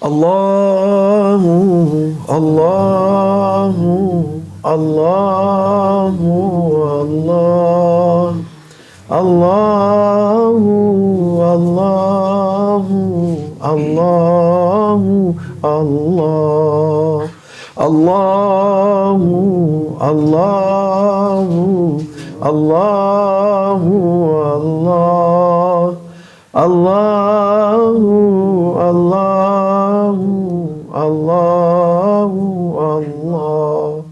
Allahu, Allahu, Allahu, Allah, Allahu, Allahu, Allahu, Allah, Allahu, Allahu, Allahu, Allah, Allahu, Allahu, Allahu, Allah.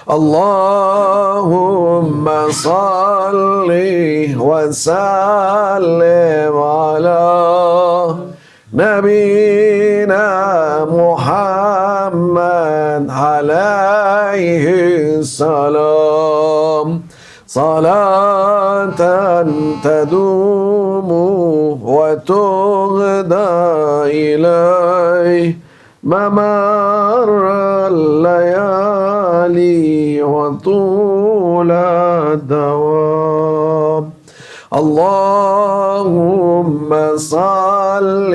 Allahumma salli wa sallim ala Nabina Muhammad alayhi salam. صلاة تدوم وتغدى إليه ممر الليالي وطول الدوام. اللهم صل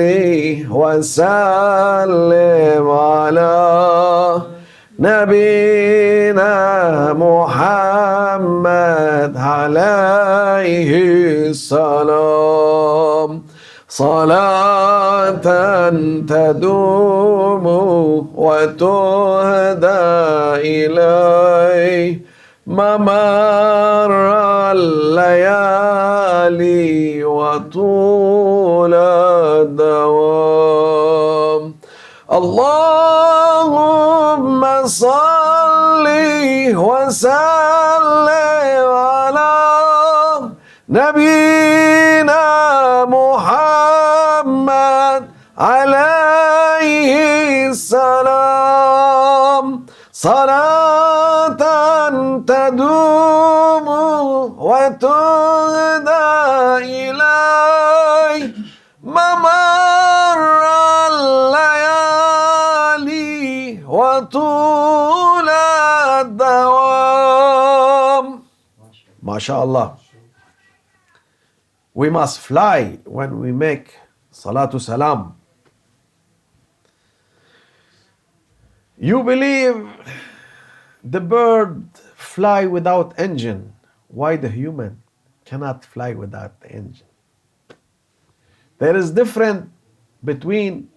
وسلم على نبينا محمد عليه السلام. صلاة تدوم وتهدى إليه ممر الليالي وطول الدوام. اللهم صل وسلم على نبينا محمد عليه السلام. صلاة تدوم وتهدى إليه ممر الليالي وطول الدوام. MashaAllah. We must fly when we make Salatu Salam. You believe the bird fly without engine. Why the human cannot fly without the engine? There is difference between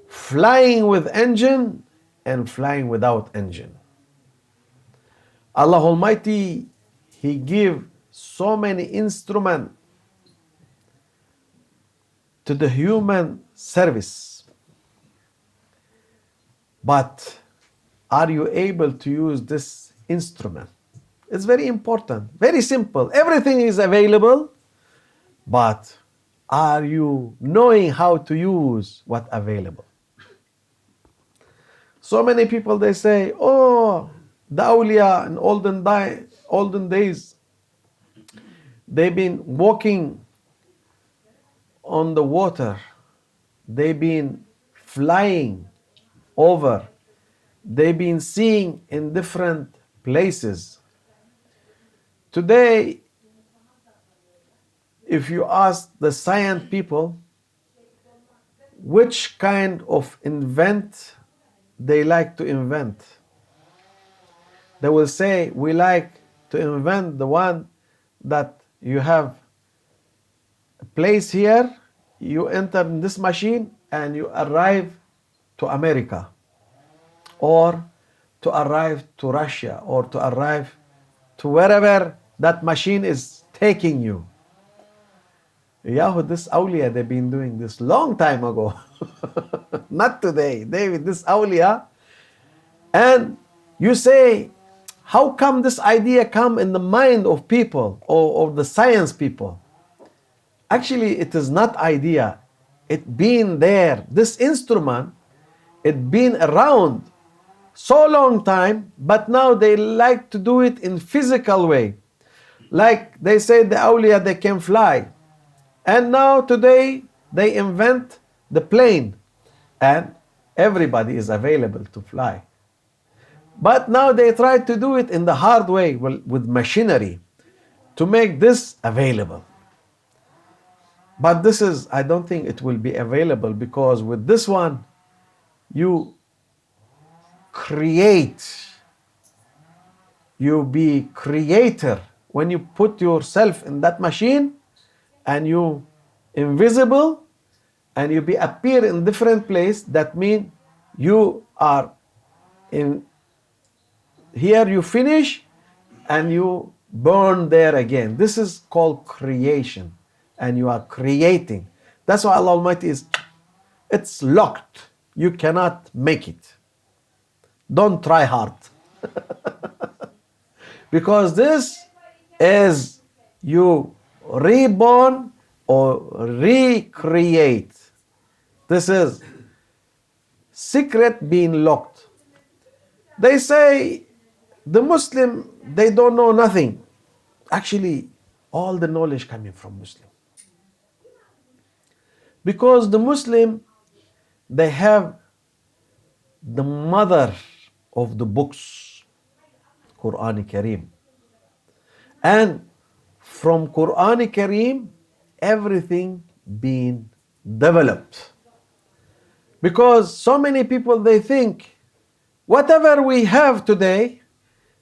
flying with engine and flying without engine. Allah Almighty, He give so many instruments to the human service. But are you able to use this instrument? It's very important, very simple. Everything is available, but are you knowing how to use what available? So many people, they say, oh, the awliya in olden days, they've been walking on the water. They've been flying over. They've been seeing in different places. Today, if you ask the science people which kind of invent they like to invent, they will say, we like to invent the one that you have a place here, you enter in this machine and you arrive to America, or to arrive to Russia, or to arrive to wherever that machine is taking you. Yahoo, this awliya, they've been doing this long time ago. Not today. This awliya. And you say, how come this idea come in the mind of people, or of the science people? Actually, it is not idea. It been there. This instrument, it been around so long time, but now they like to do it in physical way. Like they say the awliya, they can fly. And now today, they invent the plane. And everybody is available to fly. But now they try to do it in the hard way, with machinery, to make this available. But this is, I don't think it will be available, because with this one, you create, you be creator. When you put yourself in that machine and you invisible and you be appear in different place, that means you are in here, you finish and you burn there again. This is called creation, and you are creating. That's why Allah Almighty is, it's locked. You cannot make it. Don't try hard. Because this is you reborn or recreate. This is secret being locked. They say the Muslim, they don't know nothing. Actually, all the knowledge coming from Muslim. Because the Muslim, they have the mother of the books, Quran Kareem. And from Quran Kareem, everything being developed. Because so many people, they think, whatever we have today,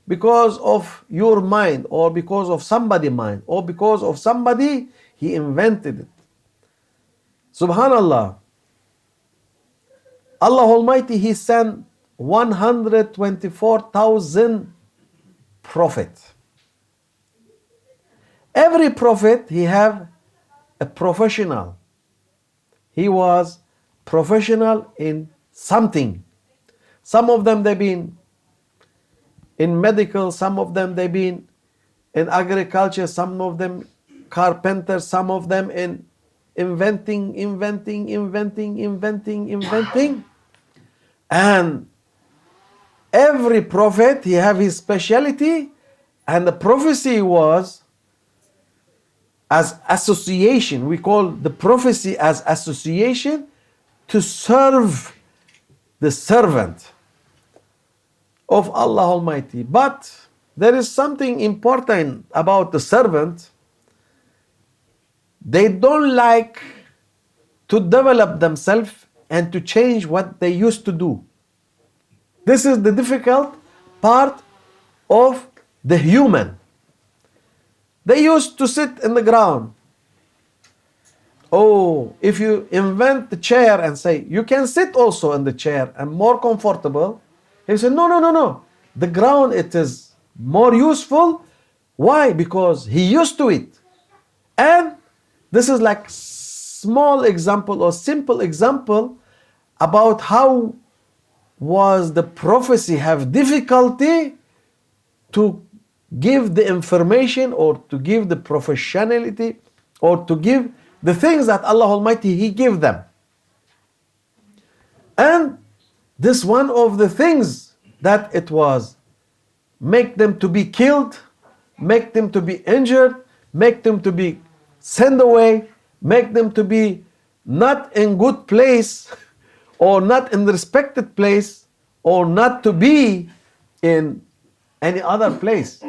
because of your mind, or because of somebody's mind, or because of somebody, he invented it. Subhanallah. Allah Almighty, He sent 124,000 prophets. Every prophet, he have a professional. He was professional in something. Some of them, they've been in medical, some of them, they've been in agriculture, some of them carpenters, some of them in inventing. And every prophet, he have his specialty, and the prophecy was as association. We call the prophecy as association to serve the servant of Allah Almighty. But there is something important about the servant. They don't like to develop themselves and to change what they used to do. This is the difficult part of the human. They used to sit in the ground. Oh, if you invent the chair and say, you can sit also in the chair and more comfortable, he said, no. The ground, it is more useful. Why? Because he used to it. And this is like small example or simple example about how was the prophecy have difficulty to give the information, or to give the professionality, or to give the things that Allah Almighty, He gave them. And this one of the things that it was make them to be killed, make them to be injured, make them to be sent away, make them to be not in good place, or not in respected place, or not to be in any other place.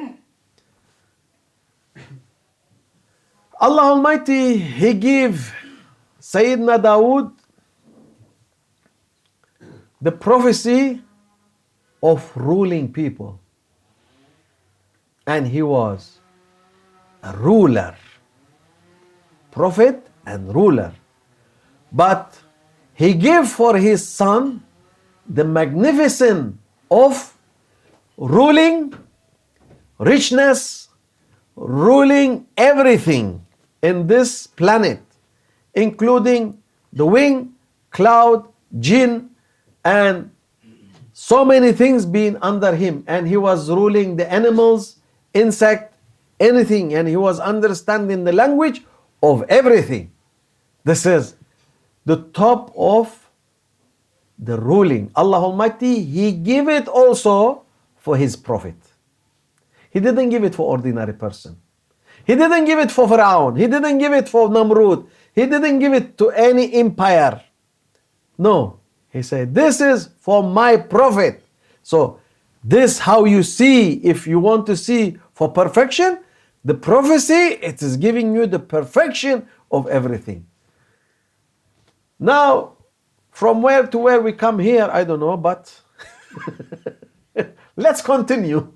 Allah Almighty, He gave Sayyidina Dawood the prophecy of ruling people. And he was a ruler, prophet and ruler. But he gave for his son the magnificence of ruling, richness, ruling everything in this planet, including the wind, cloud, jinn, and so many things being under him. And he was ruling the animals, insect, anything, and he was understanding the language of everything. This is the top of the ruling. Allah Almighty, He gave it also for His prophet. He didn't give it for ordinary person. He didn't give it for Pharaoh. He didn't give it for Namrud. He didn't give it to any empire. No. He said, this is for my prophet. So this how you see, if you want to see for perfection, The prophecy, it is giving you the perfection of everything. Now, from where to where we come here, I don't know, but let's continue.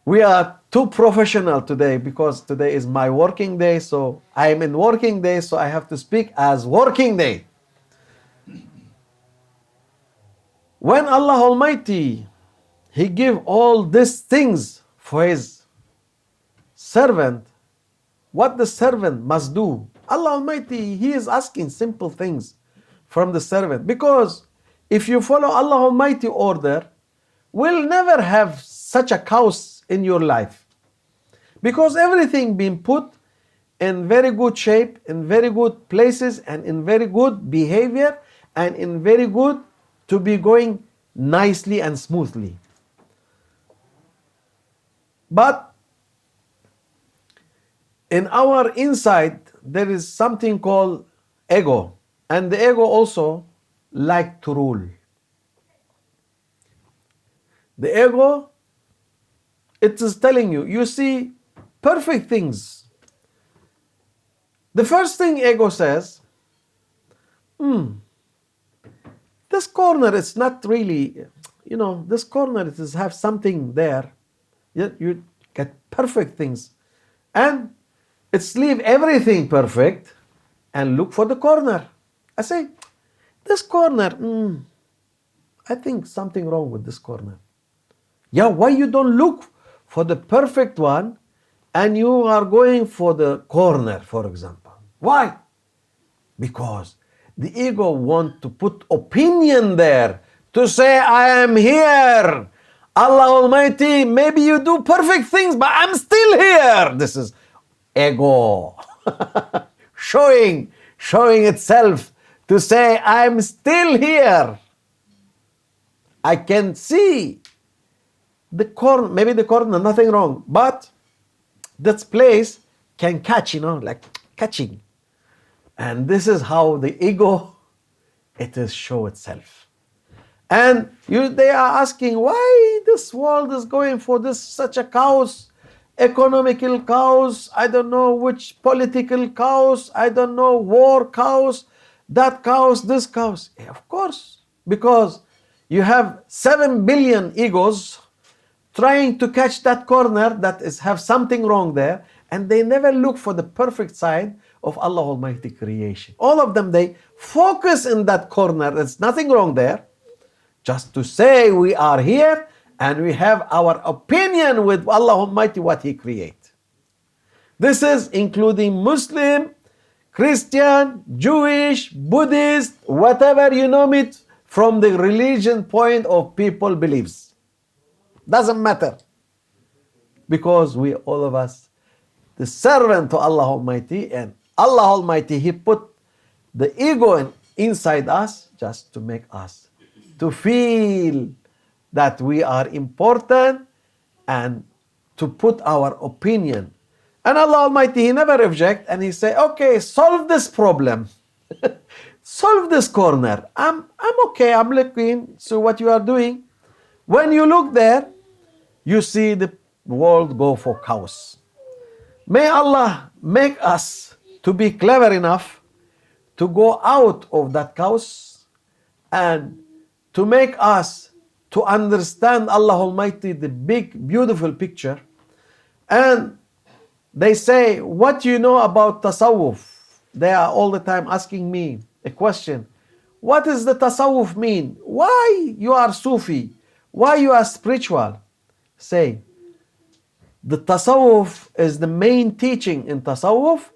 We are too professional today because today is my working day, so I am in working day, so I have to speak as working day. When Allah Almighty, He give all these things for His servant, what the servant must do. Allah Almighty, He is asking simple things from the servant, because if you follow Allah Almighty order, we'll never have such a chaos in your life, because everything being put in very good shape, in very good places, and in very good behavior, and in very good to be going nicely and smoothly. But in our inside, there is something called ego, and the ego also like to rule. The ego, it is telling you, you see perfect things. The first thing ego says, this corner is not really, this corner it is have something there. You get perfect things. And it's leave everything perfect and look for the corner. I say, this corner, I think something wrong with this corner. Yeah, why you don't look for the perfect one and you are going for the corner, for example? Why? Because the ego want to put opinion there, to say, I am here. Allah Almighty, maybe you do perfect things, but I'm still here. This is ego showing itself to say, I'm still here. I can see the corner, maybe the corner, nothing wrong, but this place can catch, like catching. And this is how the ego, it is show itself. And they are asking, why this world is going for this such a chaos, economical chaos, I don't know which political chaos, I don't know, war chaos, that chaos, this chaos. Of course, because you have 7 billion egos trying to catch that corner that is have something wrong there, and they never look for the perfect side of Allah Almighty creation. All of them, they focus in that corner, there's nothing wrong there, just to say we are here and we have our opinion with Allah Almighty what He create. This is including Muslim, Christian, Jewish, Buddhist, whatever you name it, from the religion point of people beliefs. Doesn't matter. Because we, all of us, the servant to Allah Almighty, and Allah Almighty, He put the ego inside us just to make us to feel that we are important and to put our opinion. And Allah Almighty, He never reject, and He say, okay, solve this problem. Solve this corner. I'm okay, I'm looking, so what you are doing. When you look there, you see the world go for chaos. May Allah make us to be clever enough to go out of that chaos and to make us to understand Allah Almighty, the big, beautiful picture. And they say, what you know about tasawwuf? They are all the time asking me a question. What does the tasawwuf mean? Why you are Sufi? Why you are spiritual? Say, the tasawwuf is the main teaching in tasawwuf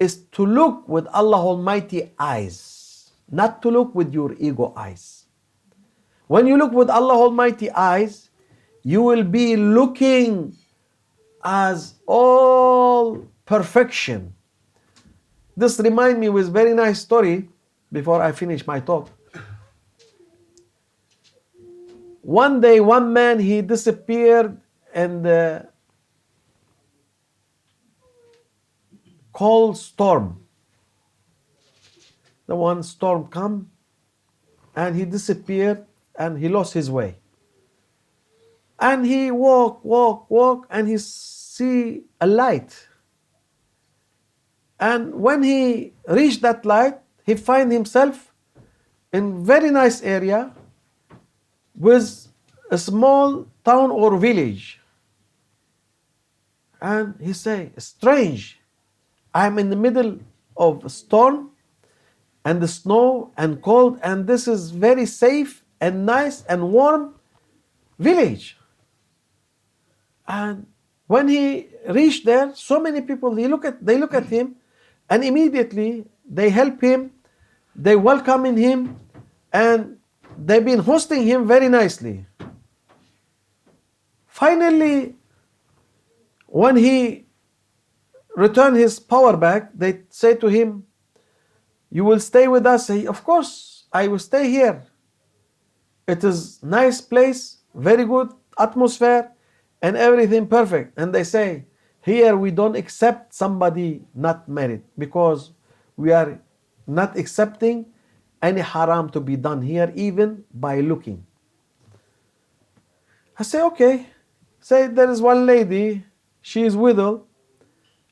is to look with Allah Almighty eyes, not to look with your ego eyes. When you look with Allah Almighty eyes, you will be looking as all perfection. This reminds me with very nice story before I finish my talk. One day, one man, he disappeared in the cold storm. The one storm come and he disappeared and he lost his way. And he walk, and he see a light. And when he reached that light, he find himself in very nice area with a small town or village. And he say, strange, I'm in the middle of a storm and the snow and cold, and this is very safe and nice and warm village. And when he reached there, so many people, they look at him, and immediately they help him, they welcome him, and they've been hosting him very nicely. Finally, when he returned his power back, they say to him, you will stay with us? He, of course, I will stay here. It is nice place, very good atmosphere, and everything perfect. And they say, here we don't accept somebody not married, because we are not accepting any haram to be done here, even by looking. I say, okay. Say there is one lady, she is widow,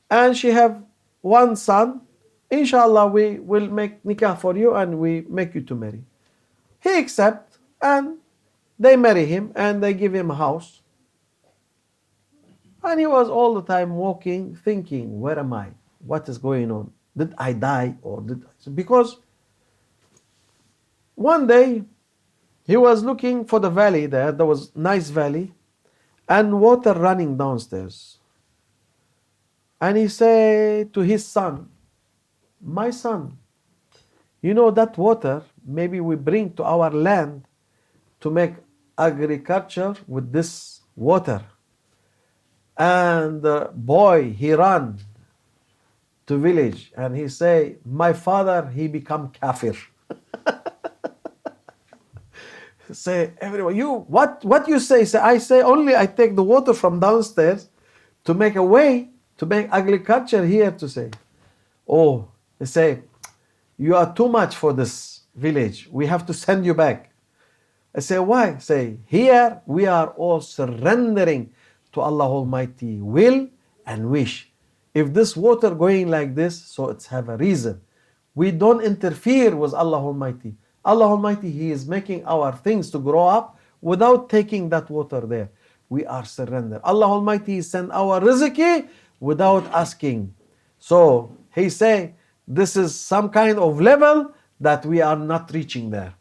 and she have one son. Inshallah, we will make nikah for you and we make you to marry. He accept, and they marry him, and they give him a house. And he was all the time walking, thinking, where am I? What is going on? Did I die? Or did I? Because one day he was looking for the valley there. There was nice valley and water running downstairs. And he said to his son, my son, you know that water, maybe we bring to our land to make agriculture with this water. And the boy, he ran to village and he say, my father, he become kafir. Say, everyone, you, what you say? Say, I say only I take the water from downstairs to make a way, to make agriculture here to say. Oh, they say, you are too much for this village. We have to send you back. I say, why? Say, here we are all surrendering to Allah Almighty will and wish. If this water going like this, so it's have a reason. We don't interfere with Allah Almighty. Allah Almighty, He is making our things to grow up without taking that water there. We are surrendered. Allah Almighty send our rizqi without asking. So He say, this is some kind of level that we are not reaching there.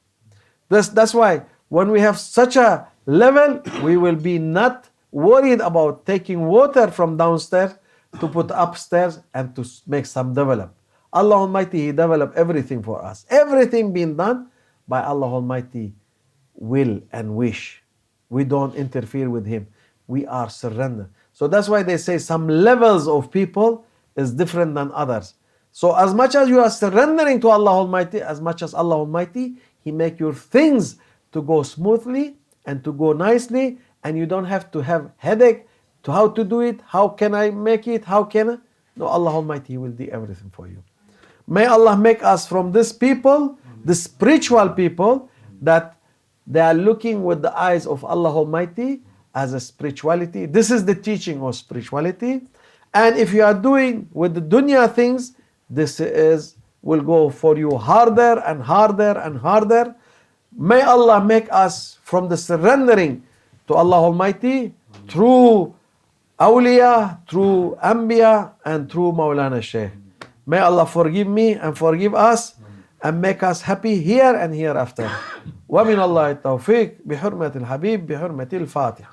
That's why when we have such a level, we will be not worried about taking water from downstairs to put upstairs and to make some develop. Allah Almighty, He developed everything for us. Everything being done by Allah Almighty will and wish. We don't interfere with Him. We are surrendered. So that's why they say some levels of people is different than others. So as much as you are surrendering to Allah Almighty, as much as Allah Almighty, He make your things to go smoothly and to go nicely, and you don't have to have headache to how to do it, how can I make it, how can I? No, Allah Almighty will do everything for you. May Allah make us from this people, the spiritual people, that they are looking with the eyes of Allah Almighty as a spirituality. This is the teaching of spirituality. And if you are doing with the dunya things, this will go for you harder and harder and harder. May Allah make us from the surrendering to Allah Almighty through awliya, through anbiya, and through Maulana Shaykh. May Allah forgive me and forgive us and make us happy here and hereafter. ومن الله التوفيق بحرمة الحبيب بحرمة الفاتحة.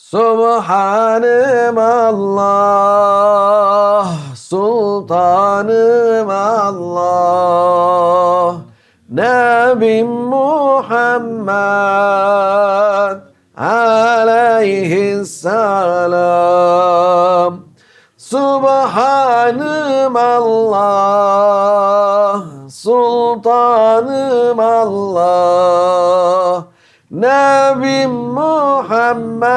Subhanım Allah, Sultanım Allah, Nebim Muhammed aleyhisselam. Subhanım Allah, Sultanım Allah, Nebim Muhammed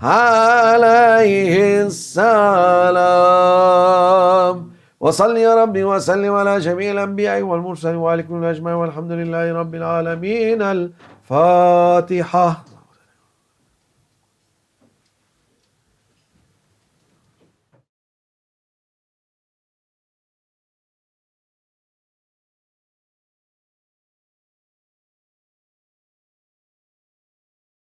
aleyhisselam. وصل يا ربي وسلم على جميع الأنبياء والمرسلين وعلى كل أجمعين والحمد لله رب العالمين. الفاتحة.